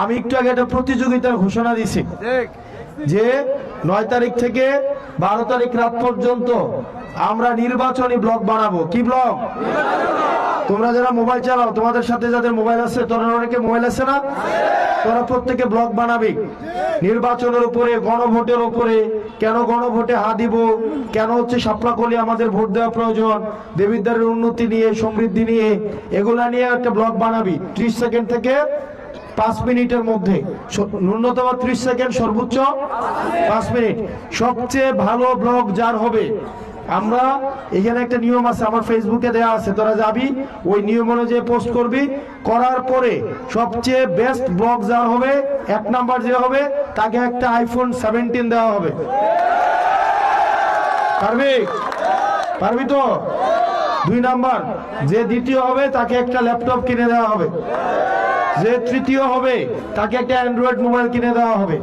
আমি একটু আগে একটা প্রতিযোগিতার ঘোষণা দিছি যে 9 তারিখ থেকে 12 তারিখ রাত পর্যন্ত আমরা নির্বাচনী ব্লগ বানাবো। কি ব্লগ? তোমরা যারা মোবাইল চালাও, তোমাদের সাথে যাদের মোবাইল আছে, তোমরা অনেকে মোবাইল আছে না, তোমরা প্রত্যেকে ব্লগ বানাবি নির্বাচনের উপরে, গণভোটের উপরে, কেন গণভোটে হা দিব, কেন হচ্ছে শাপলাকলি আমাদের ভোট দেওয়া প্রয়োজন, দেবিদ্বারের উন্নতি নিয়ে, সমৃদ্ধি নিয়ে, এগুলা নিয়ে একটা ব্লগ বানাবি 30 সেকেন্ড থেকে 5 মিনিটের মধ্যে, ন্যূনতম 30 সেকেন্ড, সর্বোচ্চ 5 মিনিট। সবচেয়ে ভালো ব্লগ যার হবে, আমরা এখানে একটা নিয়ম আছে, আমার ফেসবুকে দেওয়া আছে, তোরা যাবি ওই নিয়ম অনুযায়ী পোস্ট করবি, করার পরে সবচেয়ে বেস্ট ব্লগ যা হবে, 1 নাম্বার যে হবে, তাকে একটা আইফোন 17 দেওয়া হবে। পারবি? পারবি তো? 2 নাম্বার যে দ্বিতীয় হবে তাকে একটা ল্যাপটপ কিনে দেওয়া হবে, যে তৃতীয় হবে তাকে একটা অ্যান্ড্রয়েড মোবাইল কিনে দেওয়া হবে।